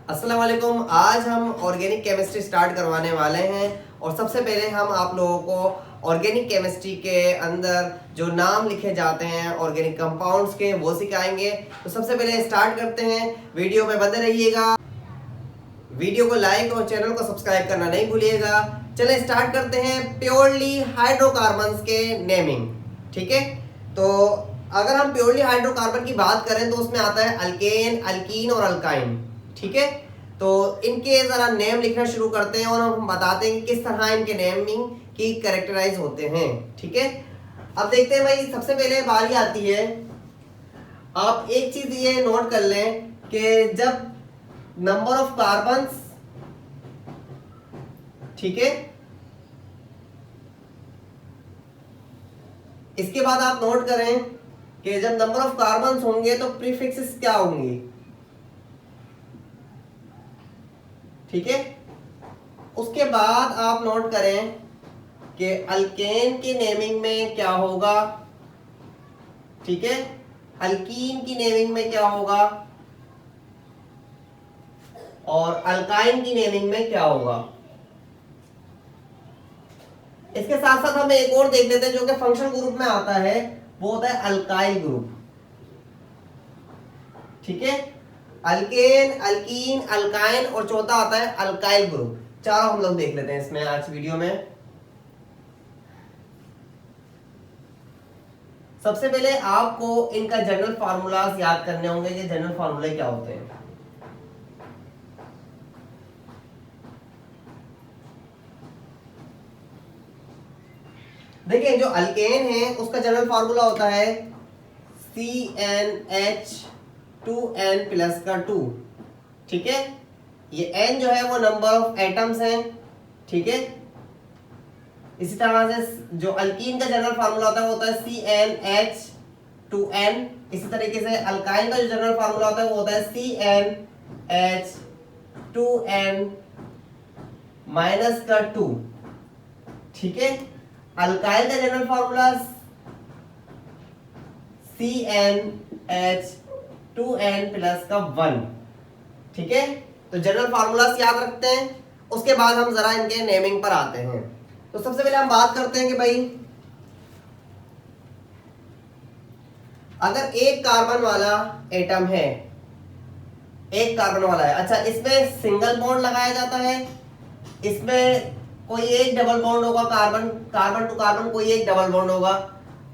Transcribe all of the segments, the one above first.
अस्सलाम वालेकुम। आज हम ऑर्गेनिक केमिस्ट्री स्टार्ट करवाने वाले हैं और सबसे पहले हम आप लोगों को ऑर्गेनिक केमिस्ट्री के अंदर जो नाम लिखे जाते हैं ऑर्गेनिक कंपाउंड्स के वो सिखाएंगे। तो सबसे पहले स्टार्ट करते हैं, वीडियो में बने रहिएगा, वीडियो को लाइक और चैनल को सब्सक्राइब करना नहीं भूलिएगा। चले स्टार्ट करते हैं प्योरली हाइड्रोकार्बन्स के नेमिंग। ठीक है, तो अगर हम प्योरली हाइड्रोकार्बन की बात करें तो उसमें आता है अल्केन, अल्कीन और अल्काइन। ठीक है, तो इनके जरा नेम लिखना शुरू करते हैं और हम बताते हैं कि किस तरह इनके नेमिंग की कैरेक्टराइज होते हैं। ठीक है, अब देखते हैं भाई, सबसे पहले बारी आती है, आप एक चीज ये नोट कर लें कि जब नंबर ऑफ कार्बन्स, ठीक है, इसके बाद आप नोट करें कि जब नंबर ऑफ कार्बन्स होंगे तो प्रीफिक्सेस क्या होंगी। ठीक है, उसके बाद आप नोट करें कि अल्केन की नेमिंग में क्या होगा। ठीक है, अल्कीन की नेमिंग में क्या होगा और अल्काइन की नेमिंग में क्या होगा। इसके साथ साथ हम एक और देख लेते हैं जो कि फंक्शनल ग्रुप में आता है, वो होता है अल्काइल ग्रुप। ठीक है, अल्केन, अल्कीन, अल्काइन और चौथा आता है अल्काइल ग्रुप। चारों हम लोग देख लेते हैं इसमें आज वीडियो में। सबसे पहले आपको इनका जनरल फार्मूलाज याद करने होंगे कि जनरल फार्मूले क्या होते हैं। देखिए, जो अल्केन है उसका जनरल फार्मूला होता है CnH2n+2। ठीक है, ये n जो है वो नंबर ऑफ एटम्स हैं। ठीक है, इसी तरह से जो अल्कीन का जनरल फार्मूला होता है वो होता है CnH2n। इसी तरीके से अल्काइन का जो जनरल फार्मूला होता है वो होता है CnH2n-2। ठीक है, अल्काइल का जनरल फार्मूला CnH2n+1। ठीक है, तो जनरल फार्मूलास याद रखते हैं। उसके बाद हम जरा इनके नेमिंग पर आते हैं। तो सबसे पहले हम बात करते हैं कि भाई अगर एक कार्बन वाला एटम है, एक कार्बन वाला है, अच्छा, इसमें सिंगल बॉन्ड लगाया जाता है, इसमें कोई एक डबल बॉन्ड होगा, कार्बन कार्बन टू कार्बन कोई एक डबल बॉन्ड होगा,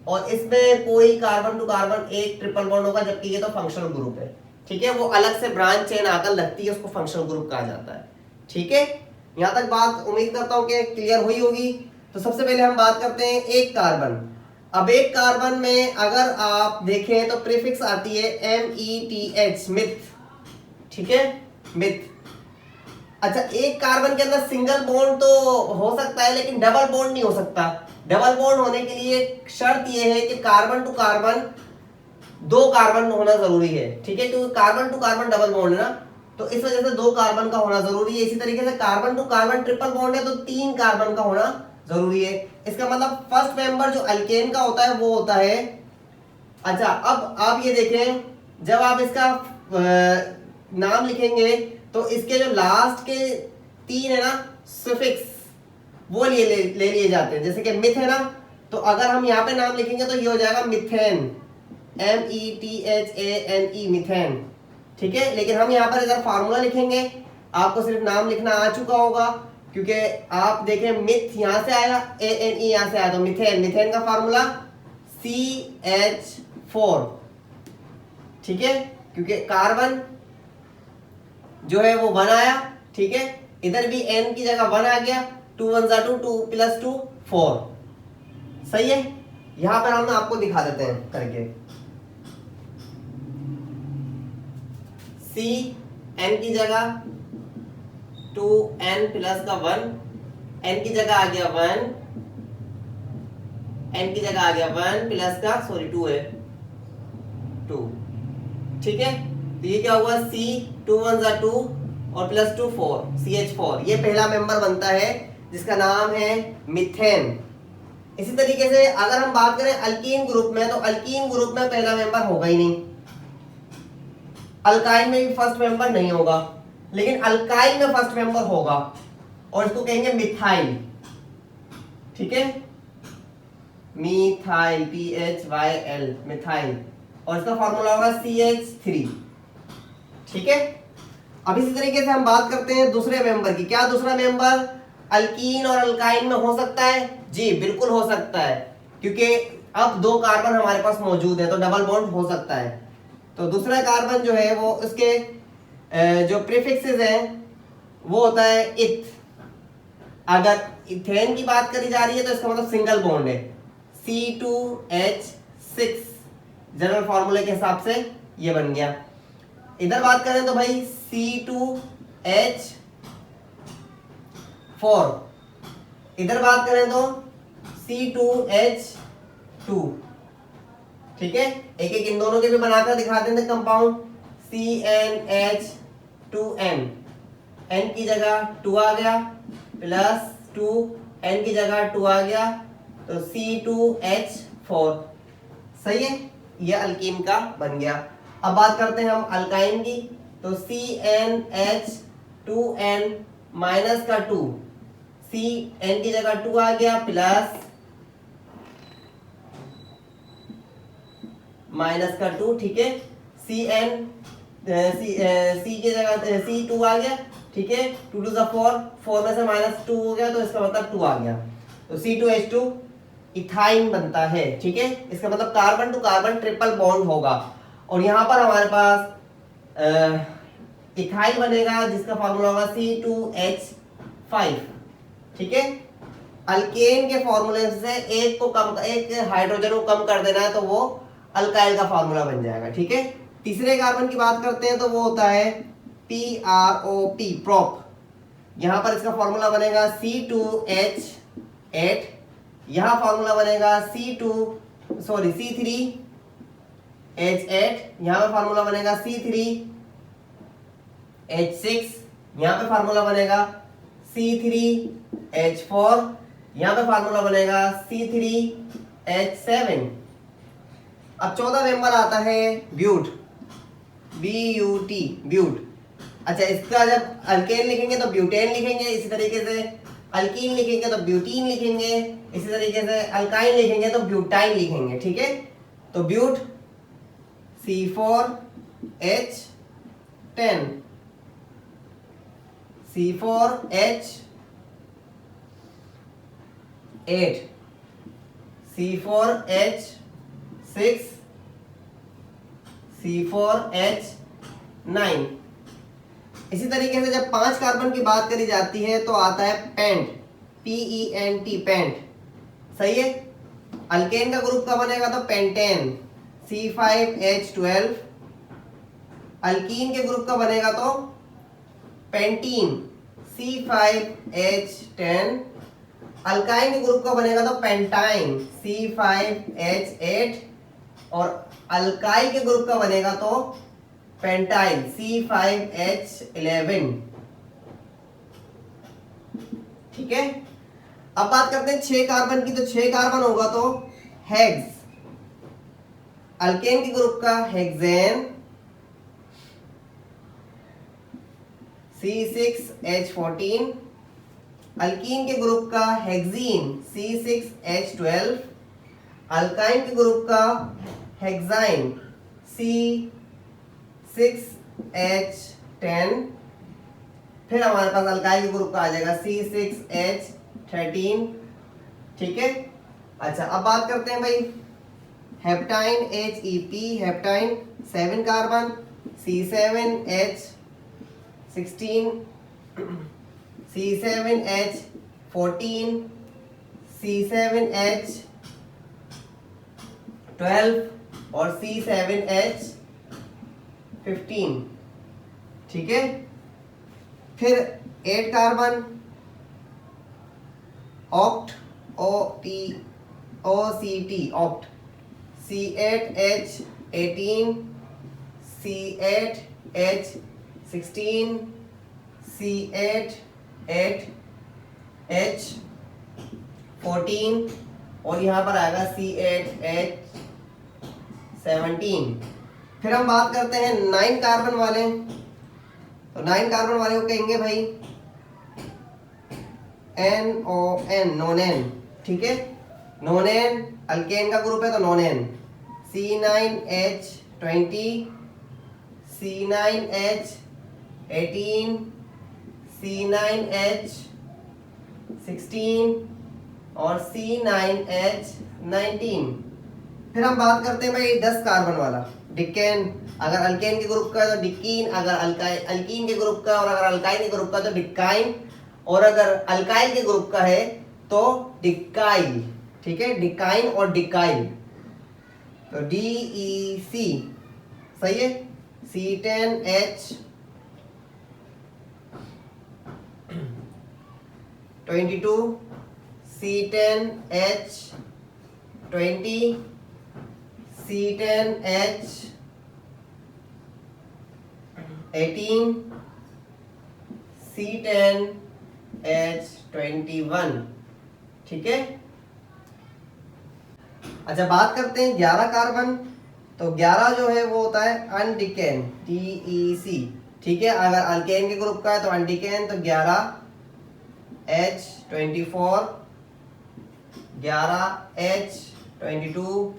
और इसमें कोई कार्बन टू कार्बन एक ट्रिपल बॉन्ड होगा, जबकि ये तो फंक्शनल ग्रुप है। ठीक है, वो अलग से ब्रांच चेन आकर लगती है, उसको फंक्शनल ग्रुप कहा जाता है। ठीक है, यहां तक बात उम्मीद करता हूं कि क्लियर हुई होगी। तो सबसे पहले हम बात करते हैं एक कार्बन। अब एक कार्बन में अगर आप देखें तो प्रीफिक्स आती है METH, मिथ। ठीक है, मिथ। अच्छा, एक कार्बन के अंदर सिंगल बॉन्ड तो हो सकता है लेकिन डबल बॉन्ड नहीं हो सकता। डबल बॉन्ड होने के लिए शर्त यह है कि कार्बन टू कार्बन दो कार्बन होना जरूरी है। ठीक है, क्योंकि carbon to carbon double bond है ना, तो इस वजह से दो कार्बन का होना जरूरी है। इसी तरीके से carbon to carbon triple bond है तो तीन कार्बन का होना जरूरी है। इसका मतलब फर्स्ट मेंबर जो अल्केन का होता है वो होता है। अच्छा, अब आप ये देखें, जब आप इसका नाम लिखेंगे तो इसके जो लास्ट के तीन है ना सफिक्स, वो ले लिए जाते हैं। जैसे कि मिथ है ना, तो अगर हम यहाँ पे नाम लिखेंगे तो ये हो जाएगा मिथेन, METHANE, मिथेन। ठीक है, लेकिन हम यहाँ पर अगर फार्मूला लिखेंगे, आपको सिर्फ नाम लिखना आ चुका होगा, क्योंकि आप देखें मिथ यहाँ से आया, ANE यहाँ से आया, तो मिथेन, मिथेन का फार्मूला CH4। ठीक है, क्योंकि कार्बन जो है वो 1 आया। ठीक है, इधर भी n की जगह 1 आ गया, 2 1 2, 2 + 2 4। सही है, यहां पर हम आपको दिखा देते हैं करके। C n की जगह 2n + का 1, n की जगह आ गया 1, n की जगह आ गया 1 + का 2 है 2। ठीक है, तो ये क्या हुआ, C 2 1 2 और +2 4, CH4। ये पहला मेंबर बनता है जिसका नाम है मिथेन। इसी तरीके से अगर हम बात करें अल्कीन ग्रुप में, तो अल्कीन ग्रुप में पहला मेंबर होगा ही नहीं, अल्काइन में भी फर्स्ट मेंबर नहीं होगा। लेकिन अल्काइल में फर्स्ट मेंबर होगा और इसको कहेंगे मिथाइल। ठीक है, मिथाइल, PHYL, मिथाइल, और इसका फॉर्मूला होगा CH3। ठीक है, अब इसी तरीके से हम बात करते हैं दूसरे मेंबर की। क्या दूसरा मेंबर अल्कीन और अल्काइन में हो सकता है? जी बिल्कुल हो सकता है, क्योंकि अब दो कार्बन हमारे पास मौजूद है तो डबल बॉन्ड हो सकता है। तो दूसरा कार्बन जो है वो उसके जो प्रीफिक्सेस हैं वो होता है इथ। अगर इथेन की बात करी जा रही है तो इसका मतलब सिंगल बॉन्ड है, C2H6 जनरल फॉर्मूले के हिसाब से ये बन गया। इधर बात करें तो भाई C2H4, इधर बात करें तो C2H2। ठीक है, एक एक इन दोनों के भी बनाकर दिखाते हैं कंपाउंड। CnH2n, n की जगह 2 आ गया, प्लस 2 n की जगह 2 आ गया, तो C2H4। सही है, ये अल्कीन का बन गया। अब बात करते हैं हम अल्काइन की, तो CnH2n माइनस का 2, Cn की जगह 2 आ गया, प्लस माइनस का 2। ठीक है, C की जगह C2 आ गया। ठीक है, 2 2 4, 4 में से माइनस 2 हो गया तो इसका मतलब 2 आ गया, तो C2H2 इथाइन बनता है। ठीक है, इसका मतलब carbon to carbon triple bond होगा। और यहां पर हमारे पास इथाइल बनेगा जिसका फार्मूला होगा C2H5। ठीक है, अल्केन के फॉर्मूले से एक हाइड्रोजन को कम कर देना है तो वो अल्काइल का फार्मूला बन जाएगा। ठीक है, तीसरे कार्बन की बात करते हैं तो वो होता है PROP, प्रोप। यहां पर इसका फॉर्मूला बनेगा C2H8, यहां फॉर्मूला बनेगा C3H8, यहां पे फॉर्मूला बनेगा C3H6, यहां पे फॉर्मूला बनेगा C3H4, यहां पे फॉर्मूला बनेगा C3H7। अब 14 मेंबर आता है ब्यूट, BUT, ब्यूट। अच्छा, इसका जब अल्केन लिखेंगे तो ब्यूटेन लिखेंगे, इसी तरीके से अल्कीन लिखेंगे तो ब्यूटीन लिखेंगे, इसी तरीके से अल्काइन लिखेंगे तो ब्यूटाइन लिखेंगे। ठीक है, तो ब्यूट C4H10, C4H8, C4H6, C4H9। इसी तरीके से जब 5 कार्बन की बात करी जाती है तो आता है पेंट, PENT, पेंट। सही है, अल्केन का ग्रुप का बनेगा तो पेंटेन, C5H12, अल्कीन के ग्रुप का बनेगा तो पेंटीन, C5H10, अल्काइन के ग्रुप का बनेगा तो पेंटाइन, C5H8, और अल्काइल के ग्रुप का बनेगा तो पेंटाइल, C5H11। ठीक है, अब बात करते हैं 6 कार्बन की, तो 6 कार्बन होगा तो हेक्स, अल्केन के ग्रुप का हेक्सेन, C6H14, अल्कीन के ग्रुप का हेक्सीन, C6H12, अल्काइन के ग्रुप का हेक्साइन, C6H10, फिर हमारे पास अल्काइल के ग्रुप का आ जाएगा C6H13। ठीक है, अच्छा अब बात करते हैं भाई heptyne, HEP, heptyne 7 carbon, C7H16, C7H14, C7H12 और C7H15। ठीक है, फिर 8 carbon oct, OCT, oct, C8H18, C8H16, C8H14 और यहाँ पर आएगा C8H17। फिर हम बात करते हैं 9 कार्बन वाले, तो 9 कार्बन वाले को कहेंगे भाई NON, नोनेन। ठीक है, नोनेन अल्केन का ग्रुप है तो नोनेन। C9H20, C9H18, C9H16 और C9H19। फिर हम बात करते हैं भाई 10 कार्बन वाला डिकेन। अगर अल्केन के ग्रुप का है तो डिकीन, अगर अल्कीन के ग्रुप का, और अगर अल्काइन के ग्रुप का तो डिकाइन, और अगर अल्काइल के ग्रुप का है तो डिकाइल। ठीक है, डिकाइन और डिकाइल। तो DEC सही है। C10H22, C10H20, C10H18, C10H21। ठीक है। अच्छा, बात करते हैं 11 कार्बन। तो 11 जो है वो होता है अनडिकेन, TEC। ठीक है, अगर अल्केन के ग्रुप का है तो अनडिकेन, तो 11H24, 11H22,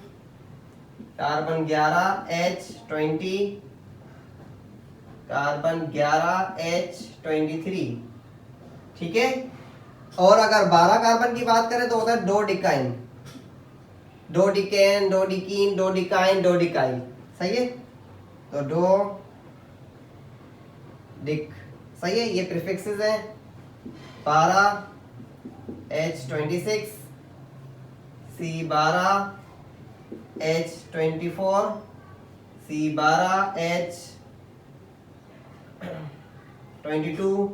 carbon 11H20, carbon 11H23। ठीक है। और अगर 12 कार्बन की बात करें तो होता है डोडिकाइन, डोडिकेन, डोडिकीन, डोडिकाइन, डोडिकाइल। सही है। तो डो डिक सही है, ये प्रीफिक्सेस हैं। 12H26, C12H24, C12H22,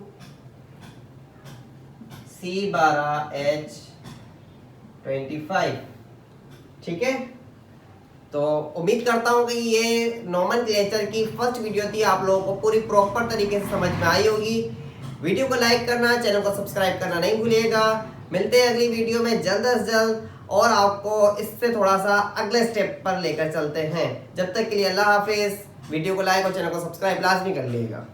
C12H25। ठीक है। तो उम्मीद करता हूं कि ये नोमेनक्लेचर की फर्स्ट वीडियो थी, आप लोगों को पूरी प्रॉपर तरीके से समझ में आई होगी। वीडियो को लाइक करना, चैनल को सब्सक्राइब करना नहीं भूलिएगा। मिलते हैं अगली वीडियो में जल्द से जल्द, और आपको इससे थोड़ा सा अगले स्टेप पर लेकर चलते हैं। जब तक के लिए अल्लाह हाफिज। वीडियो को लाइक और चैनल को सब्सक्राइब लाजमी कर लीजिएगा।